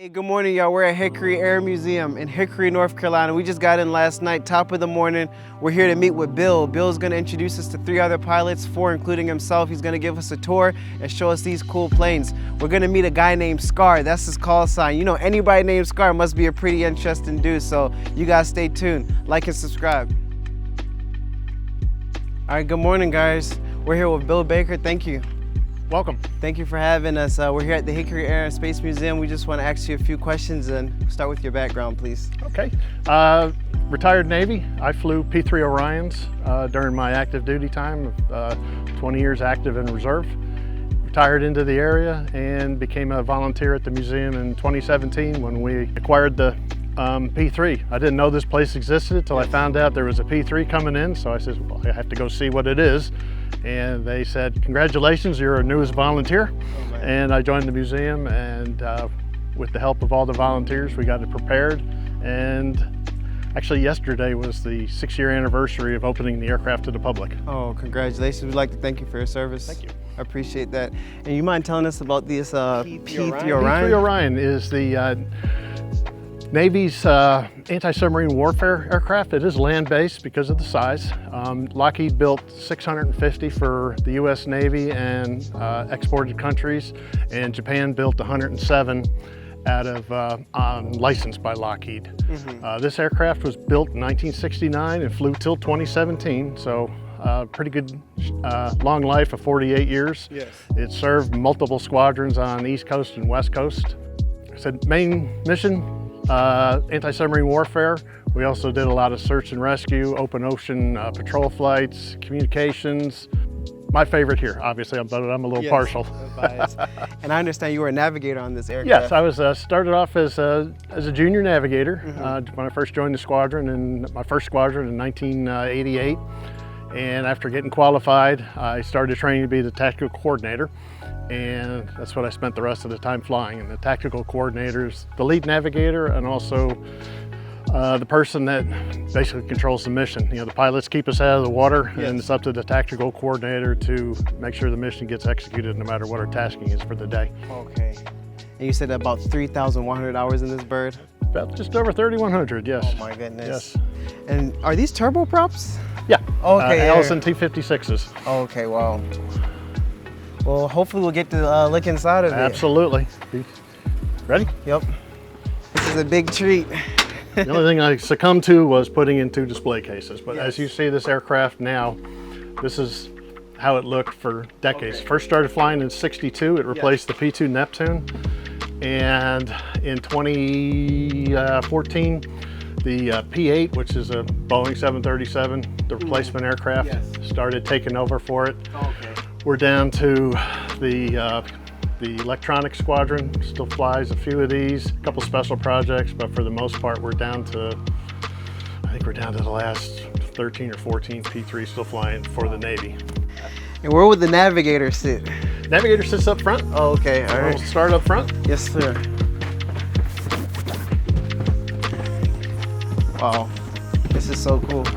Hey, good morning, y'all. We're at Hickory Air Museum in Hickory, North Carolina. We just got in last night, top of the morning. We're here to meet with Bill. Bill's gonna introduce us to 3 other pilots, 4 including himself. He's gonna give us a tour and show us these cool planes. We're gonna meet a guy named Scar. That's his call sign. You know, anybody named Scar must be a pretty interesting dude, so you guys stay tuned. Like and subscribe. All right, good morning, guys. We're here with Bill Baker. Thank you. Welcome. Thank you for having us. We're here at the Hickory Air and Space Museum. We just want to ask you a few questions and start with your background, please. Okay. Retired Navy. I flew P-3 Orions during my active duty time, 20 years active in reserve. Retired into the area and became a volunteer at the museum in 2017 when we acquired the P-3. I didn't know this place existed until I found out there was a P-3 coming in, so I said, well, I have to go see what it is. And they said, congratulations, you're our newest volunteer. Oh, and I joined the museum, and with the help of all the volunteers, we got it prepared. And actually yesterday was the 6-year anniversary of opening the aircraft to the public. Oh, congratulations. We'd like to thank you for your service. Thank you. I appreciate that. And you mind telling us about this P-3 Orion? P-3 Orion is the Navy's anti-submarine warfare aircraft. It is land-based because of the size. Lockheed built 650 for the US Navy and exported countries, and Japan built 107 out of licensed by Lockheed. Mm-hmm. This aircraft was built in 1969 and flew till 2017, so pretty good long life of 48 years. Yes. It served multiple squadrons on the East Coast and West Coast. So main mission, anti-submarine warfare. We also did a lot of search and rescue, open ocean patrol flights, communications. My favorite here, obviously, but I'm a little partial. And I understand you were a navigator on this aircraft. Yes, I was started off as a Junior Navigator when I first joined the squadron, in my first squadron in 1988. And after getting qualified, I started training to be the tactical coordinator. And that's what I spent the rest of the time flying. And the tactical coordinator is the lead navigator and also the person that basically controls the mission. You know, the pilots keep us out of the water, yes, and it's up to the tactical coordinator to make sure the mission gets executed no matter what our tasking is for the day. Okay. And you said about 3,100 hours in this bird? About just over 3,100, yes. Oh my goodness. Yes. And are these turboprops? Yeah. Okay. Allison T-56s. Okay, wow. Well, hopefully we'll get to look inside of it. Absolutely. Ready? Yep. This is a big treat. The only thing I succumbed to was putting in 2 display cases. But yes, as you see this aircraft now, this is how it looked for decades. Okay. First started flying in '62. It replaced, yes, the P-2 Neptune. And in 2014, the P-8, which is a Boeing 737, the replacement aircraft, yes, started taking over for it. Okay. We're down to the electronic squadron, still flies a few of these, a couple special projects, but for the most part, we're down to, I think we're down to the last 13 or 14 P-3 still flying for the Navy. And where would the navigator sit? Navigator sits up front. Oh, okay, all right. We'll start up front. Yes, sir. Wow, this is so cool.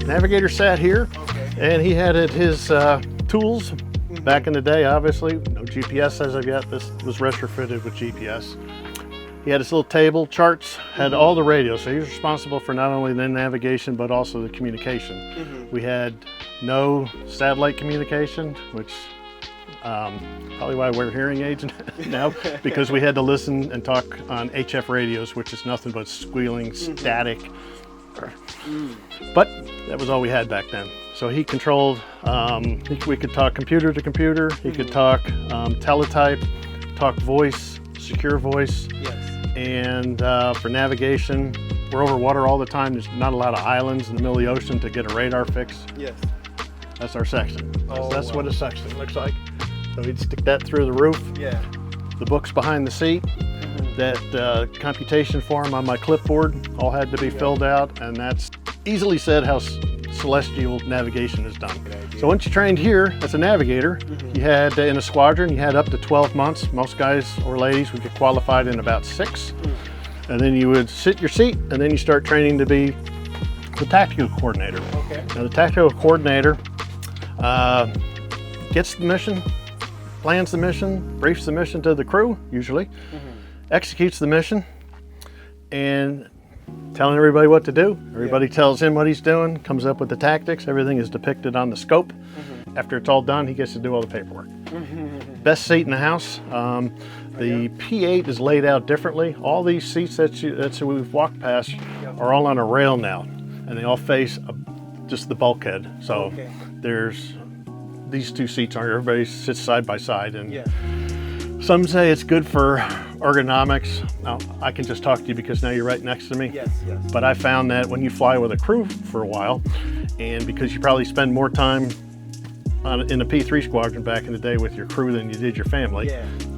Navigator sat here, okay, and he had his tools. Back in the day, obviously, no GPS as of yet. This was retrofitted with GPS. He had his little table, charts, had all the radios. So he was responsible for not only the navigation, but also the communication. We had no satellite communication, which probably why we're hearing aids now, because we had to listen and talk on HF radios, which is nothing but squealing, static. But that was all we had back then. So he controlled, we could talk computer to computer, he could talk teletype, talk voice, secure voice. Yes. And for navigation, we're over water all the time. There's not a lot of islands in the middle of the ocean to get a radar fix. Yes. That's our section. Oh, that's wow, what a section looks like. So we'd stick that through the roof. Yeah. The books behind the seat, that computation form on my clipboard all had to be filled out, and that's easily said how celestial navigation is done. So once you trained here as a navigator, you had in a squadron, you had up to 12 months. Most guys or ladies would get qualified in about 6. And then you would sit your seat, and then you start training to be the tactical coordinator. Okay. Now the tactical coordinator gets the mission, plans the mission, briefs the mission to the crew, usually, executes the mission, and telling everybody what to do. Everybody tells him what he's doing, comes up with the tactics. Everything is depicted on the scope. After it's all done, he gets to do all the paperwork. Best seat in the house. The P-8 is laid out differently. All these seats that we've walked past are all on a rail now, and they all face just the bulkhead. So there's these two seats are everybody sits side by side, and some say it's good for ergonomics. Now, I can just talk to you because now you're right next to me. Yes. But I found that when you fly with a crew for a while, and because you probably spend more time in the P-3 squadron back in the day with your crew than you did your family.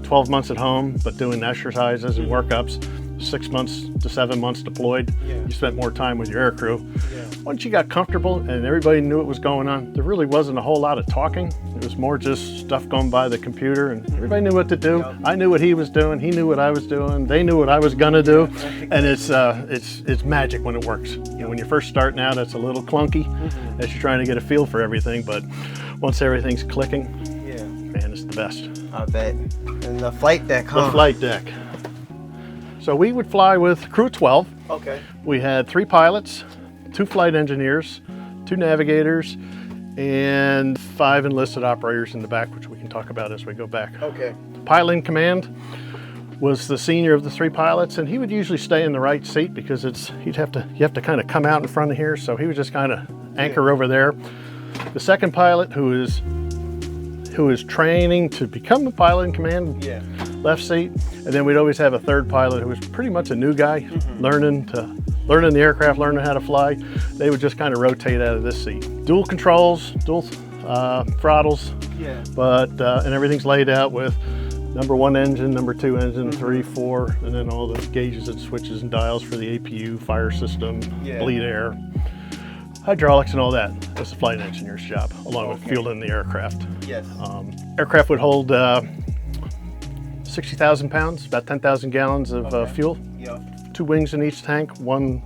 12 months at home, but doing exercises and workups, 6 months to 7 months deployed. You spent more time with your air crew. Once you got comfortable and everybody knew what was going on, there really wasn't a whole lot of talking. It was more just stuff going by the computer, and everybody knew what to do. I knew what he was doing, he knew what I was doing, they knew what I was gonna do, and it's magic when it works. And when you're first starting out, it's a little clunky as you're trying to get a feel for everything, but once everything's clicking, man, it's the best. I bet. And the flight deck, huh? The flight deck. So we would fly with crew 12. Okay. We had 3 pilots, 2 flight engineers, 2 navigators, and 5 enlisted operators in the back, which we can talk about as we go back. Okay. Pilot in command was the senior of the 3 pilots, and he would usually stay in the right seat because you have to kind of come out in front of here, so he would just kind of anchor over there. The second pilot, who is training to become a pilot in command, left seat, and then we'd always have a third pilot who was pretty much a new guy, learning the aircraft, learning how to fly. They would just kind of rotate out of this seat. Dual controls, dual throttles, but and everything's laid out with number 1 engine, number 2 engine, 3, 4, and then all the gauges and switches and dials for the APU, fire system, bleed air, hydraulics, and all that. That's the flight engineer's job, along with fueling the aircraft. Aircraft would hold 60,000 pounds, about 10,000 gallons of fuel. 2 wings in each tank, 1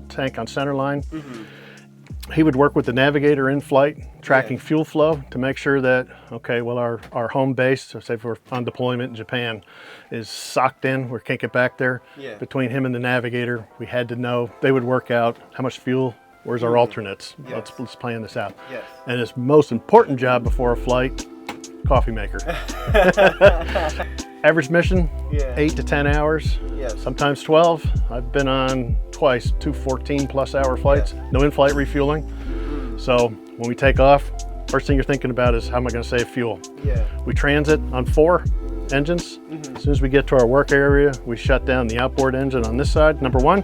tank on center line. He would work with the navigator in flight, tracking fuel flow to make sure that, okay, well, our home base, so say if we're on deployment in Japan, is socked in, we can't get back there. Between him and the navigator, we had to know, they would work out how much fuel, where's our alternates, let's plan this out. And his most important job before a flight, coffee maker. Average mission, 8 to 10 hours, sometimes 12. I've been on twice, 2 14+ hour flights, no in-flight refueling. So when we take off, first thing you're thinking about is how am I going to save fuel? We transit on 4 engines. As soon as we get to our work area, we shut down the outboard engine on this side, number 1.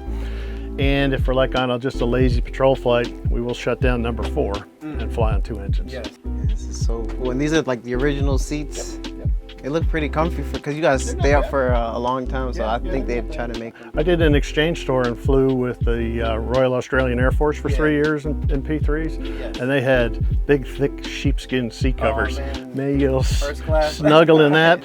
And if we're like on just a lazy patrol flight, we will shut down number 4 and fly on 2 engines. This is so cool. And these are like the original seats. They look pretty comfy because you guys stay up for a long time, so I think they'd try to make them. I did an exchange tour and flew with the Royal Australian Air Force for 3 years in P3s, and they had big, thick sheepskin seat covers. May you'll snuggle in that.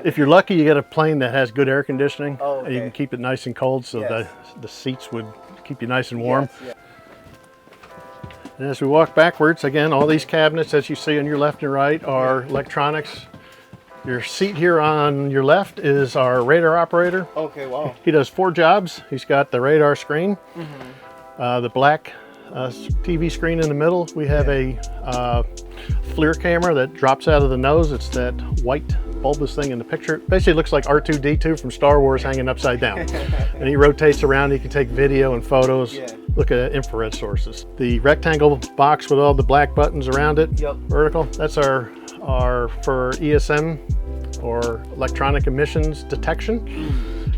If you're lucky, you get a plane that has good air conditioning, and you can keep it nice and cold, so the seats would keep you nice and warm. And as we walk backwards, again, all these cabinets, as you see on your left and right, are electronics. Your seat here on your left is our radar operator. Okay, wow. He does 4 jobs. He's got the radar screen, the black TV screen in the middle. We have a FLIR camera that drops out of the nose. It's that white bulbous thing in the picture. Basically looks like R2-D2 from Star Wars hanging upside down. And he rotates around. He can take video and photos, look at infrared sources. The rectangle box with all the black buttons around it, vertical, that's our for ESM, or electronic emissions detection.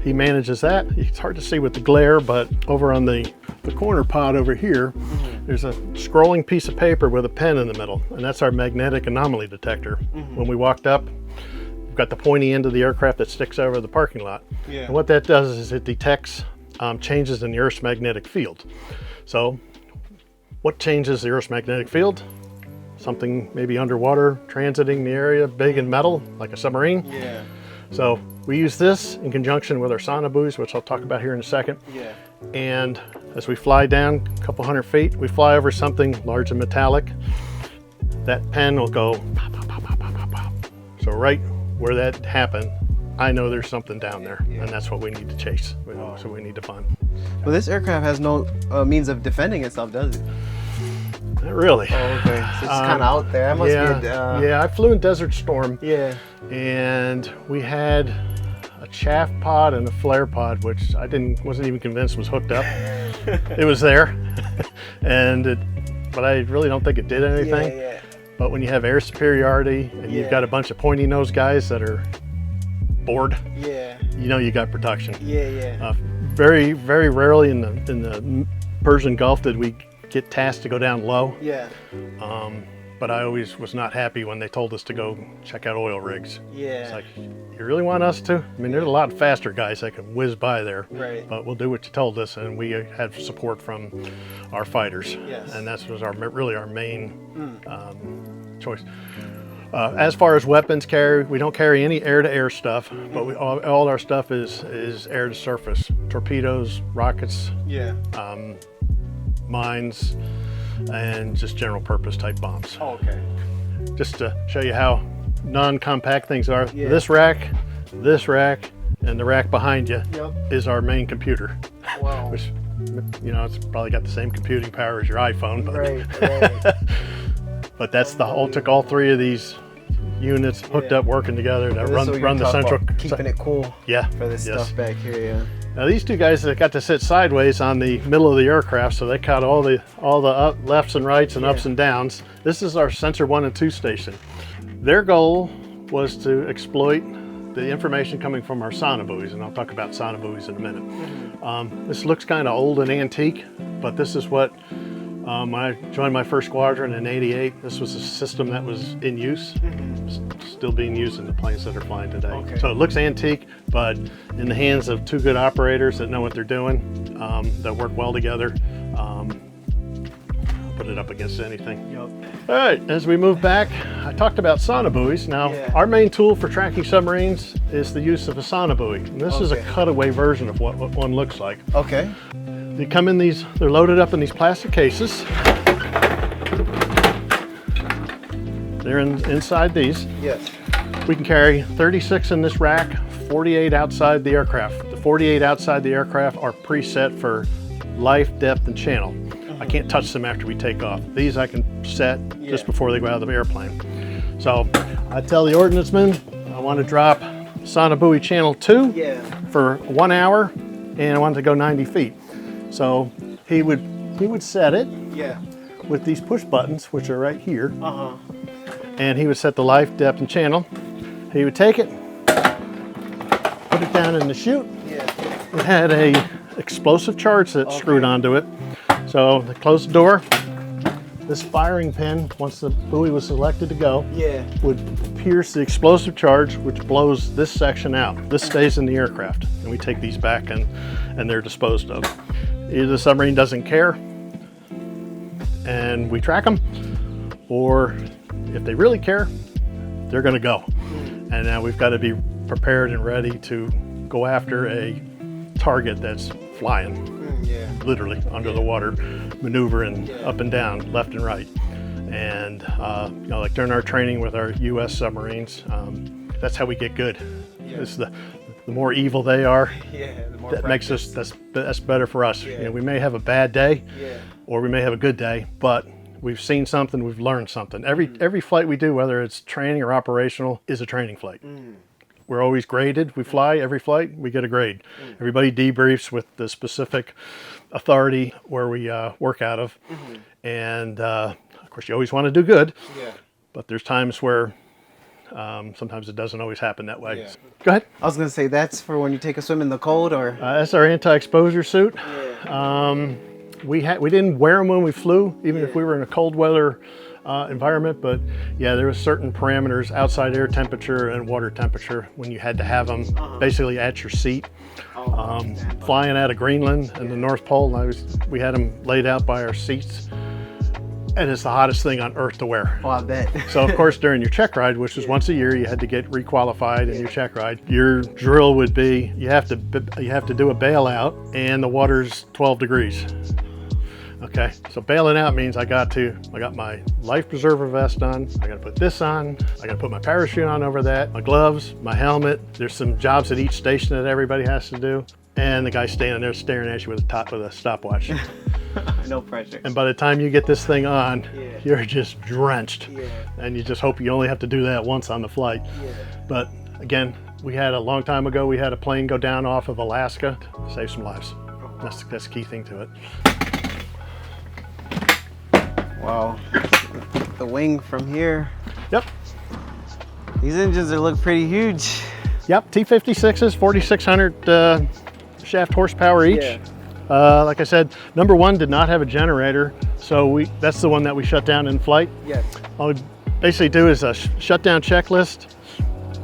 He manages that. It's hard to see with the glare, but over on the corner pod over here, there's a scrolling piece of paper with a pen in the middle, and that's our magnetic anomaly detector. When we walked up, we've got the pointy end of the aircraft that sticks over the parking lot. And what that does is it detects changes in the Earth's magnetic field. So what changes the Earth's magnetic field? Something maybe underwater, transiting the area, big and metal, like a submarine. So we use this in conjunction with our sonar buoys, which I'll talk about here in a second. And as we fly down a couple 100 feet, we fly over something large and metallic. That pen will go pop, pop, pop, pop, pop, pop, pop. So right where that happened, I know there's something down there, and that's what we need to chase. So we need to find. Well, this aircraft has no means of defending itself, does it? Not really. Oh, okay. So it's kind of out there. That must be yeah, I flew in Desert Storm. Yeah. And we had a chaff pod and a flare pod, which I wasn't even convinced was hooked up. It was there, but I really don't think it did anything. Yeah. But when you have air superiority and you've got a bunch of pointy nose guys that are bored, you know you got protection. Very, very rarely in the Persian Gulf did we get tasked to go down low. But I always was not happy when they told us to go check out oil rigs. It's like, you really want us to? I mean, there's a lot faster guys that can whiz by there, but we'll do what you told us, and we had support from our fighters, and that was really our main choice. As far as weapons carry, we don't carry any air-to-air stuff, but all our stuff is air-to-surface. Torpedoes, rockets, mines, and just general purpose type bombs. Just to show you how non-compact things are, this rack, and the rack behind you is our main computer. Which, you know, it's probably got the same computing power as your iPhone. But, but that's the whole, took all three of these units hooked up, working together to run the central. Keeping it cool. For this stuff back here. Now these two guys that got to sit sideways on the middle of the aircraft, so they caught all the lefts and rights and ups and downs. This is our sensor 1 and 2 station. Their goal was to exploit the information coming from our sonobuoys, and I'll talk about sonobuoys in a minute. This looks kind of old and antique, but this is what, when I joined my first squadron in '88, this was a system that was in use, still being used in the planes that are flying today. So it looks antique, but in the hands of two good operators that know what they're doing, that work well together, put it up against anything. All right, as we move back, I talked about sonobuoys. Now, our main tool for tracking submarines is the use of a sonobuoy. And this is a cutaway version of what one looks like. They come in these, they're loaded up in these plastic cases. They're inside these. We can carry 36 in this rack, 48 outside the aircraft. The 48 outside the aircraft are preset for life, depth, and channel. I can't touch them after we take off. These I can set just before they go out of the airplane. So I tell the ordnanceman I want to drop sonobuoy channel 2 for 1 hour, and I want it to go 90 feet. So he would set it with these push buttons, which are right here, and he would set the life, depth, and channel. He would take it, put it down in the chute. It had a explosive charge that's screwed onto it. So they close the door. This firing pin, once the buoy was selected to go, would pierce the explosive charge, which blows this section out. This stays in the aircraft, and we take these back and they're disposed of. Either the submarine doesn't care and we track them, or if they really care, they're gonna go. And now we've got to be prepared and ready to go after a target that's flying. Literally under the water, maneuvering up and down, left and right. And you know, like during our training with our U.S. submarines, that's how we get good. It's the more evil they are, the more that makes us, that's better for us. You know, we may have a bad day, or we may have a good day, but we've seen something, we've learned something. Every flight we do, whether it's training or operational, is a training flight. We're always graded. We fly every flight, we get a grade. Everybody debriefs with the specific authority where we work out of. And of course, you always want to do good, but there's times where sometimes it doesn't always happen that way. Go ahead. I was going to say, that's for when you take a swim in the cold, or? That's our anti-exposure suit. We didn't wear them when we flew, even if we were in a cold weather environment, but there was certain parameters, outside air temperature and water temperature, when you had to have them basically at your seat. Flying out of Greenland and the North Pole, we had them laid out by our seats, and it's the hottest thing on earth to wear. Oh, I bet. So of course, during your check ride, which was once a year, you had to get requalified in your check ride. Your drill would be, you have to do a bailout, and the water's 12 degrees. Okay, so bailing out means I got my life preserver vest on, I gotta put this on, I gotta put my parachute on over that, my gloves, my helmet. There's some jobs at each station that everybody has to do. And the guy standing there staring at you with a stopwatch. No pressure. And by the time you get this thing on, yeah, you're just drenched. Yeah. And you just hope you only have to do that once on the flight. Yeah. But again, we had a long time ago, we had a plane go down off of Alaska to save some lives. That's the key thing to it. Wow. The wing from here. Yep. These engines look pretty huge. Yep, T-56s, 4,600 shaft horsepower each. Yeah. Like I said, number one did not have a generator, so that's the one that we shut down in flight. Yes. All we basically do is a shutdown checklist,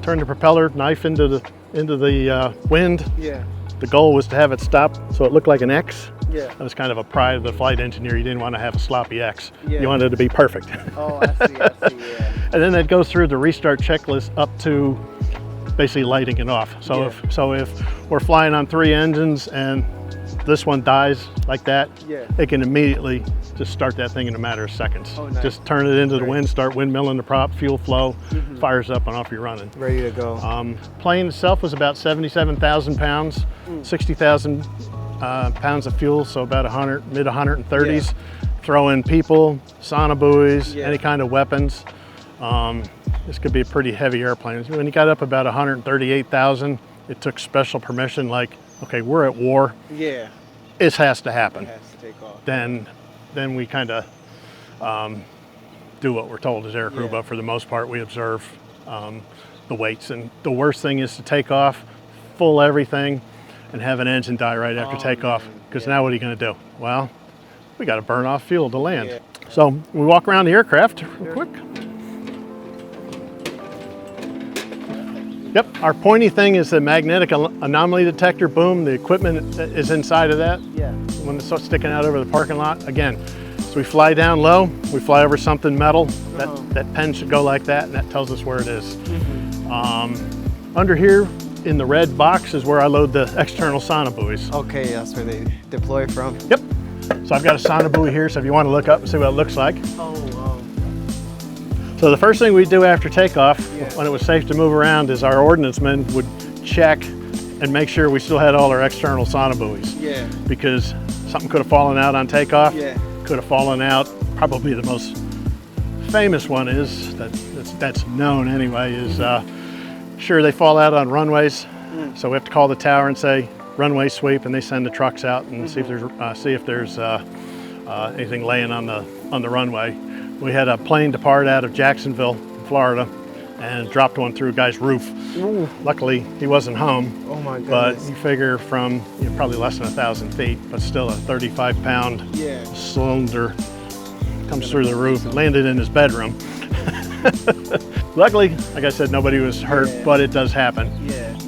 turn the propeller knife into the wind. Yeah. The goal was to have it stop so it looked like an X. Yeah. That was kind of a pride of the flight engineer. You didn't want to have a sloppy X. Yeah. You wanted it to be perfect. Oh, I see, yeah. And then it goes through the restart checklist up to basically lighting it off. So Yeah. if we're flying on 3 engines and this one dies like that, Yeah. it can immediately just start that thing in a matter of seconds. Oh, nice. Just turn it into the wind, start windmilling the prop, fuel flow, fires up and off you're running. Ready to go. Plane itself was about 77,000 pounds, 60,000 pounds of fuel, so about mid 130s. Yeah. Throw in people, sonobuoys, Yeah. any kind of weapons. This could be a pretty heavy airplane. When you got up about 138,000, it took special permission, like, okay, we're at war. Yeah. This has to happen. It has to take off. Then we kind of do what we're told as aircrew, Yeah. but for the most part, we observe the weights. And the worst thing is to take off, full everything, and have an engine die right after takeoff. Because now what are you going to do? Well, we got to burn off fuel to land. Yeah. So we walk around the aircraft real quick. Yep, our pointy thing is the magnetic anomaly detector. Boom, the equipment is inside of that. Yeah. When it starts sticking out over the parking lot, again, so we fly down low, we fly over something metal, that pen should go like that, and that tells us where it is. Under here, in the red box, is where I load the external sonobuoys. Okay, that's where they deploy from. Yep, so I've got a sonobuoy here, so if you want to look up and see what it looks like. Oh, So the first thing we do after takeoff, when it was safe to move around, is our ordnance men would check and make sure we still had all our external sonobuoys. Yeah. Because something could have fallen out on takeoff. Yeah. Could have fallen out. Probably the most famous one is, that's known anyway, is sure they fall out on runways. So we have to call the tower and say, runway sweep, and they send the trucks out and see if there's anything laying on the runway. We had a plane depart out of Jacksonville, Florida, and dropped one through a guy's roof. Ooh. Luckily, he wasn't home. Oh my But goodness. you figure from probably less than 1,000 feet, but still a 35-pound Yeah. cylinder comes through the roof. It landed in his bedroom. Luckily, like I said, nobody was hurt, Yeah. but it does happen. Yeah.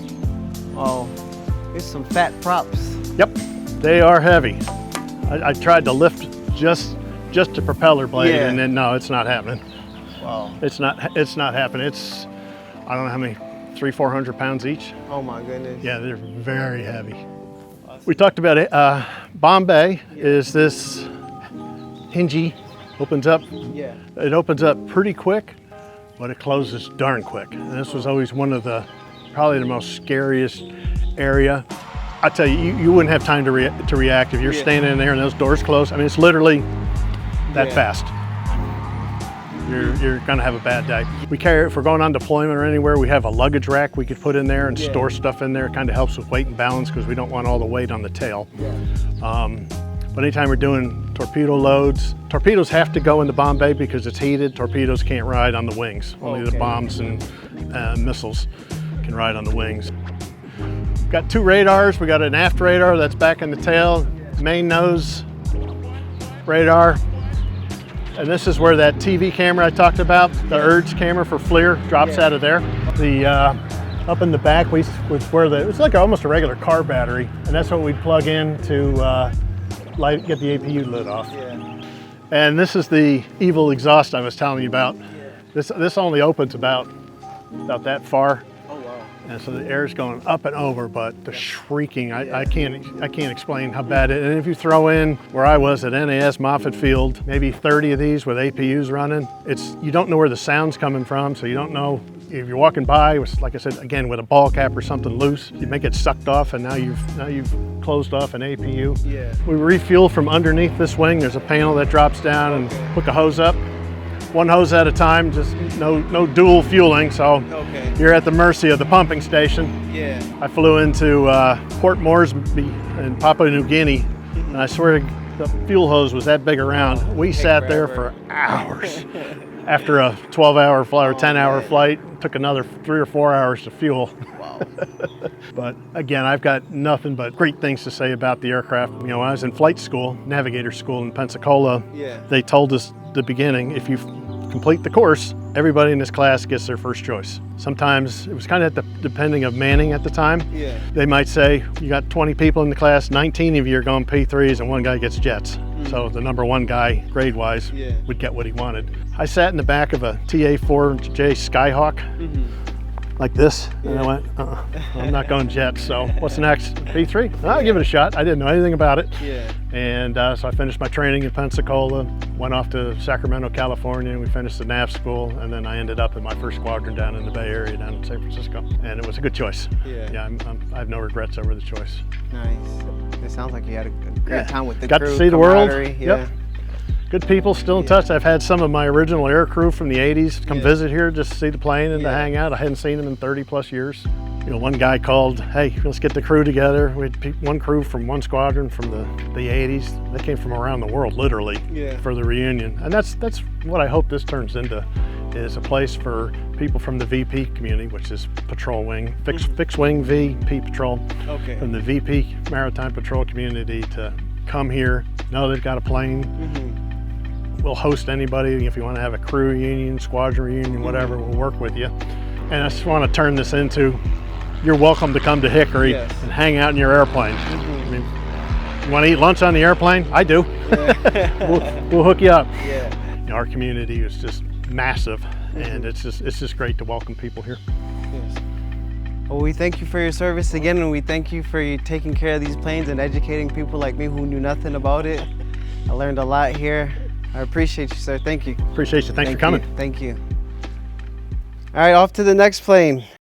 Oh, there's some fat props. Yep, they are heavy. I tried to lift just the propeller blade, Yeah. and then no, it's not happening. Wow. It's not happening. It's, I don't know how many, 300-400 pounds each. Oh my goodness. Yeah, they're very heavy. We talked about it. Bombay is this hingy, opens up. Yeah. It opens up pretty quick, but it closes darn quick. And this was always one of probably the most scariest area. I tell you, you wouldn't have time to react if you're standing in there and those doors close. I mean, it's literally that fast. You're gonna have a bad day. We carry, if we're going on deployment or anywhere, we have a luggage rack we could put in there and store stuff in there. It kind of helps with weight and balance because we don't want all the weight on the tail. But anytime we're doing torpedo loads, torpedoes have to go into Bombay because it's heated. Torpedoes can't ride on the wings. Only the bombs and missiles can ride on the wings. Got 2 radars. We got an aft radar that's back in the tail, main nose radar. And this is where that TV camera I talked about, the URGE camera for FLIR, drops out of there. The up in the back was where it's like almost a regular car battery, and that's what we'd plug in to get the APU lid off. Yeah. And this is the evil exhaust I was telling you about. This only opens about that far. Oh wow. And so the air's going up and over, but the shrieking, I can't explain how bad it is. And if you throw in where I was at NAS Moffett Field, maybe 30 of these with APUs running, you don't know where the sound's coming from, so you don't know if you're walking by, like I said, again, with a ball cap or something loose, you may get sucked off, and now you've closed off an APU. Yeah. We refuel from underneath this wing. There's a panel that drops down and hook a hose up. One hose at a time, just no dual fueling, so you're at the mercy of the pumping station. Yeah. I flew into Port Moresby in Papua New Guinea, and I swear the fuel hose was that big around. We sat there for hours. After a 12-hour flight or 10-hour flight, it took another 3 or 4 hours to fuel. Wow. But again, I've got nothing but great things to say about the aircraft. You know, when I was in flight school, Navigator school in Pensacola, they told us at the beginning, if you complete the course, everybody in this class gets their first choice. Sometimes it was kind of depending of manning at the time. Yeah. They might say, you got 20 people in the class, 19 of you are going P3s and one guy gets jets. So the number one guy, grade-wise, would get what he wanted. I sat in the back of a TA-4J Skyhawk, like this, and I went, I'm not going jets, so what's next? P3? I'll give it a shot. I didn't know anything about it. And so I finished my training in Pensacola, went off to Sacramento, California, and we finished the nav school, and then I ended up in my first squadron down in the Bay Area, down in San Francisco, and it was a good choice. Yeah, I have no regrets over the choice. Nice. It sounds like you had a great time with the crew. Got to see the world. Yeah. Good people, still in touch. I've had some of my original air crew from the 80s come visit here just to see the plane and to hang out. I hadn't seen them in 30 plus years. You know, one guy called, hey, let's get the crew together. We had one crew from one squadron from the 80s. They came from around the world, literally, for the reunion. And that's what I hope this turns into, is a place for people from the VP community, which is patrol wing, fixed wing VP patrol, from the VP maritime patrol community to come here, know they've got a plane. We'll host anybody. If you want to have a crew reunion, squadron reunion, whatever, we'll work with you. And I just want to turn this into, you're welcome to come to Hickory and hang out in your airplane. I mean, you want to eat lunch on the airplane? I do. We'll hook you up. You know, our community is just massive, and it's just great to welcome people here. Well, we thank you for your service again, and we thank you for you taking care of these planes and educating people like me who knew nothing about it. I learned a lot here. I appreciate you, sir. Thank you. Appreciate you. Thanks for coming. Thank you. All right, off to the next plane.